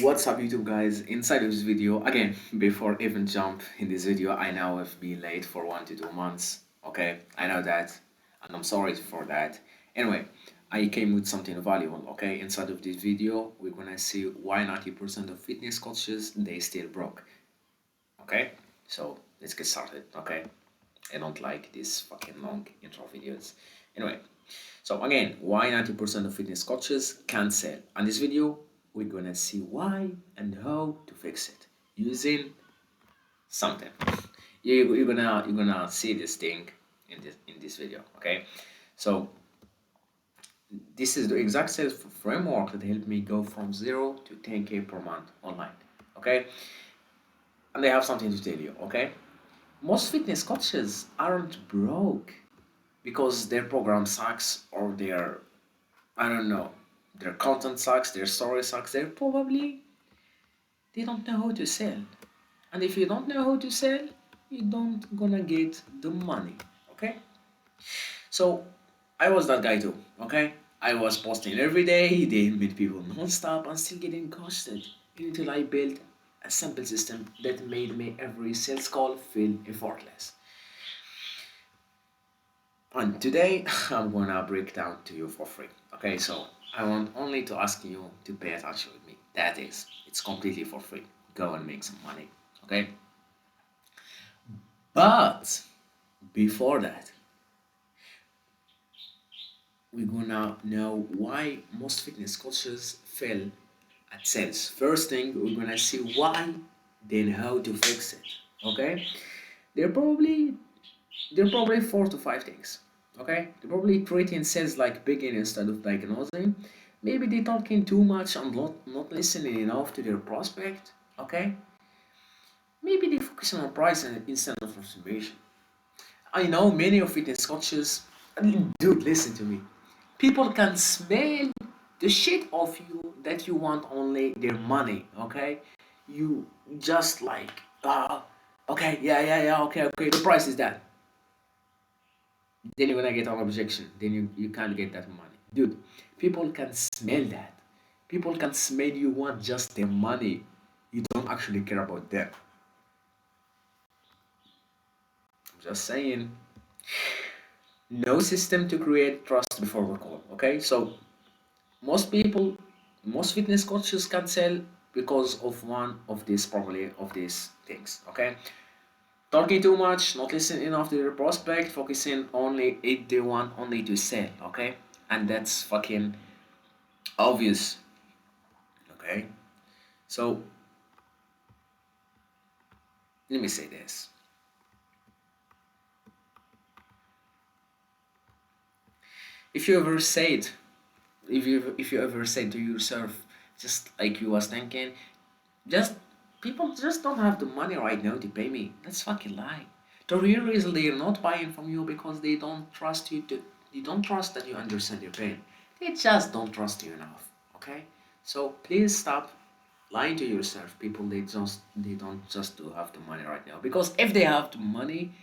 What's up YouTube guys? Inside of this video, again, before even jump in this video, I now have been late for 1 to 2 months. Okay, I know that, and I'm sorry for that. Anyway, I came with something valuable. Okay, inside of this video, we're gonna see why 90% of fitness coaches they still broke. Okay, so let's get started. Okay, I don't like these fucking long intro videos. Anyway, so again, why 90% of fitness coaches can't sell. On this video, we're gonna see why and how to fix it using something. You're gonna see this thing in this video. Okay, so this is the exact sales framework that helped me go from 0 to 10K per month online. Okay, and I have something to tell you. Okay, most fitness coaches aren't broke because their program sucks or their, I don't know, their content sucks, their story sucks. They don't know how to sell. And if you don't know how to sell, you don't gonna get the money. Okay? So I was that guy too, okay? I was posting every day, they meet people non-stop and still getting ghosted until I built a simple system that made me every sales call feel effortless. And today I'm gonna break down to you for free. Okay, so I want only to ask you to pay attention with me. That is, it's completely for free. Go and make some money. Okay? But before that, we're gonna know why most fitness coaches fail at sales. First thing, we're gonna see why, then how to fix it. Okay? There are probably there are probably 4 to 5 things. Okay? They're probably treating sales like begin instead of diagnosing. Maybe they're talking too much and not listening enough to their prospect. Okay? Maybe they're focusing on price instead of transformation. I know many of fitness coaches, I mean, dude, listen to me. People can smell the shit of you that you want only their money, okay? You just like, okay, yeah, okay, the price is that. Then you're gonna get an objection. Then you can't get that money. Dude, people can smell that. People can smell you want just their money. You don't actually care about them. I'm just saying. No system to create trust before the call. Okay, so most people, most fitness coaches can sell because of one of these, probably of these things. Okay, talking too much, not listening enough to their prospect, focusing only if they want only to sell. Okay, and that's fucking obvious. Okay, so let me say this. If you ever said, if you ever said to yourself, just like you was thinking, just people just don't have the money right now to pay me. That's fucking lie. The real reason they're not buying from you because they don't trust you to, they don't trust that you understand their pain. They just don't trust you enough. Okay? So please stop lying to yourself. People they don't just do have the money right now. Because if they have the money,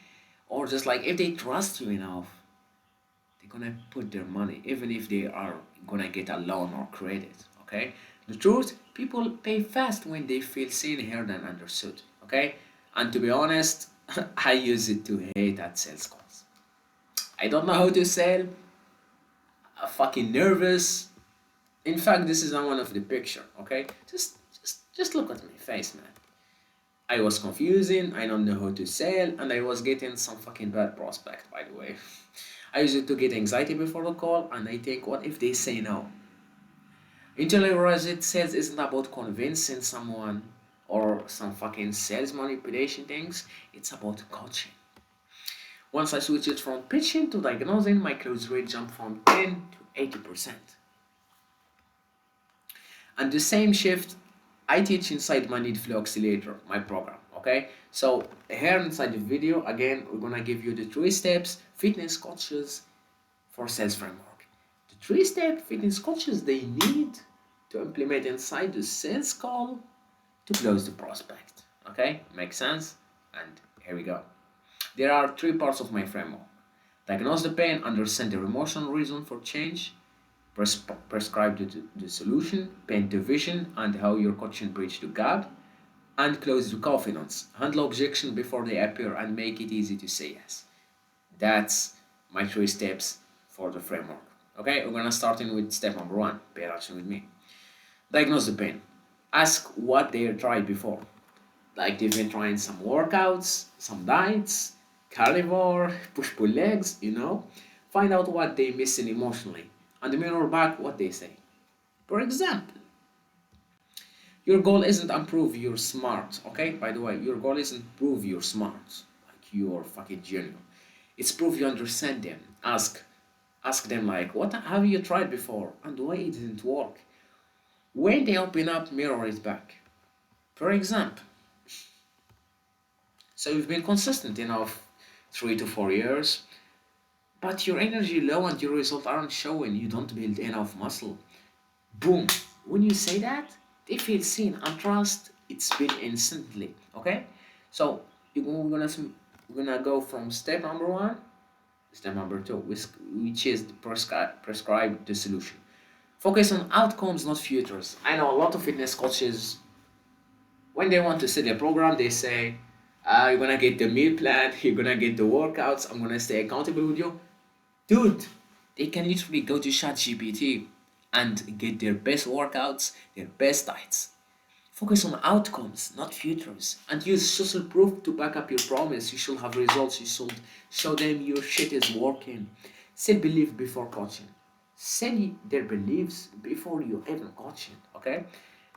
or just like if they trust you enough, they're gonna put their money, even if they are gonna get a loan or credit. Okay, the truth, people pay fast when they feel seen, heard, and understood. Okay, and to be honest, I use it to hate at sales calls. I don't know how to sell. I'm fucking nervous. In fact, this is not one of the picture. Okay, just look at my face, man. I was confusing, I don't know how to sell, and I was getting some fucking bad prospect, by the way. I used to get anxiety before the call, and I think, what if they say no? Until I realized it, sales isn't about convincing someone or some fucking sales manipulation things, it's about coaching. Once I switched it from pitching to diagnosing, my close rate jumped from 10 to 80%. And the same shift I teach inside my Lead Flow Accelerator, my program. Okay, so here inside the video, again, we're gonna give you the 3 steps fitness coaches for sales framework. The 3 step fitness coaches they need to implement inside the sales call to close the prospect. Okay, makes sense? And here we go. There are 3 parts of my framework: diagnose the pain, understand their emotional reason for change, prescribe the solution, paint the vision, and how your coaching bridge the gap, and close the confidence. Handle objection before they appear and make it easy to say yes. That's my 3 steps for the framework. Okay, we're gonna start in with step number 1. Pay attention with me. Diagnose the pain. Ask what they tried before. Like they've been trying some workouts, some diets, carnivore, push-pull legs. Find out what they missing emotionally and mirror back what they say. For example, your goal isn't improve you're smart, okay? By the way, your goal isn't prove you're smart, like you're fucking genius. It's prove you understand them. Ask them like, what have you tried before and why it didn't work? When they open up, mirror it back. For example, so you've been consistent enough 3 to 4 years, but your energy low and your results aren't showing. You don't build enough muscle. Boom. When you say that, they feel seen and trust. It's built instantly. Okay. So we're gonna go from step number 1, step number 2, which is prescribe the solution. Focus on outcomes, not futures. I know a lot of fitness coaches, when they want to set a program, they say, you're gonna get the meal plan, you're gonna get the workouts, I'm gonna stay accountable with you. Dude, they can literally go to ChatGPT and get their best workouts, their best diets. Focus on outcomes, not futures, and use social proof to back up your promise. You should have results, you should show them your shit is working. Set belief before coaching. Set their beliefs before you even coaching, okay?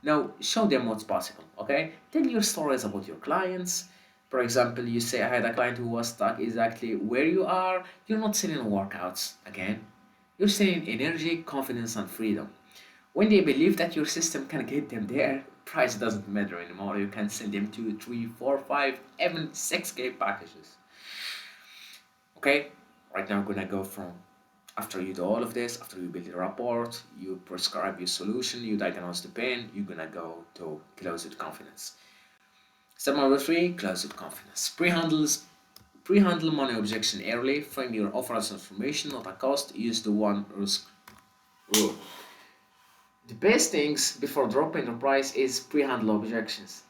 Now, show them what's possible, okay? Tell your stories about your clients. For example, you say, I had a client who was stuck exactly where you are. You're not selling workouts again. You're selling energy, confidence, and freedom. When they believe that your system can get them there, price doesn't matter anymore. You can send them 2, 3, 4, 5, even 6K packages. Okay? Right now, I'm gonna go from after you do all of this, after you build a report, you prescribe your solution, you diagnose the pain, you're gonna go to close with confidence. Step number 3, close with confidence. Pre-handle money objection early. Frame your offer as information, not a cost. Use the one risk rule. The best things before dropping the price is pre-handle objections,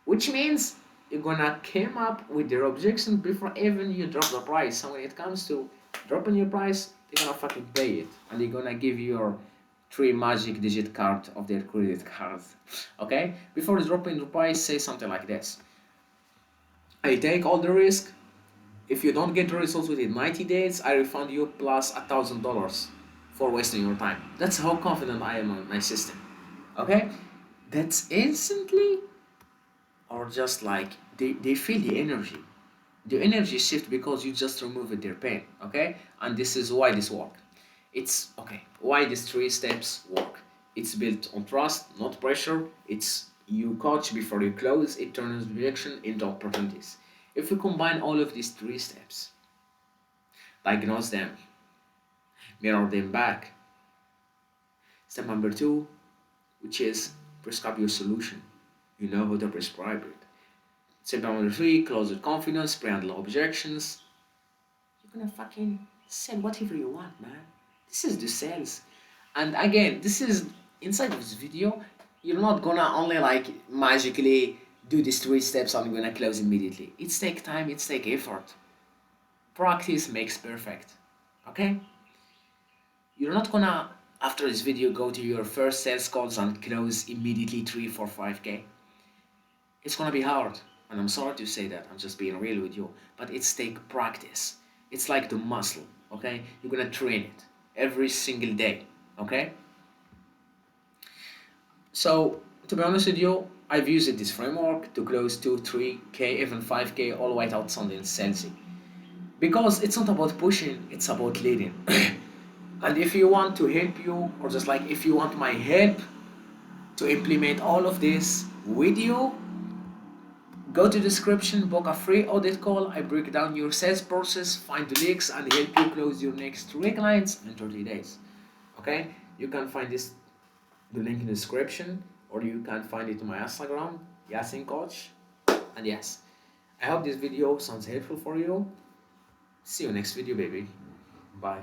which means you're gonna come up with their objections before even you drop the price. So when it comes to dropping your price, they're gonna fucking pay it, and they're gonna give you your 3 magic digit card of their credit card. Okay? Before dropping the price, say something like this: I take all the risk. If you don't get the results within 90 days, I refund you plus $1,000 for wasting your time. That's how confident I am on my system. Okay? That's instantly, or just like they feel the energy. The energy shift because you just removed their pain. Okay? And this is why this work. It's okay. Why these 3 steps work? It's built on trust, not pressure. It's you coach before you close. It turns rejection into opportunities. If you combine all of these 3 steps, diagnose them, mirror them back. Step number 2, which is prescribe your solution. You know how to prescribe it. Step number 3, close with confidence, pre-handle objections. You're gonna fucking sell whatever you want, man. This is the sales. And again, this is inside of this video. You're not gonna only like magically do these 3 steps and I'm gonna close immediately. It's take time, it's take effort. Practice makes perfect. Okay? You're not gonna after this video go to your first sales calls and close immediately 3, 4, 5K. It's gonna be hard. And I'm sorry to say that, I'm just being real with you. But it's take practice. It's like the muscle, okay? You're gonna train it every single day, okay? So, to be honest with you, I've used this framework to close 2, 3K, even 5K, all the way out something salesy. Because it's not about pushing, it's about leading. And if you want to help you, or just like if you want my help to implement all of this with you, go to the description, book a free audit call. I break down your sales process, find the leaks, and help you close your next 3 clients in 30 days. Okay? You can find the link in the description, or you can find it on my Instagram, Yasin Coach. And yes, I hope this video sounds helpful for you. See you next video, baby. Bye.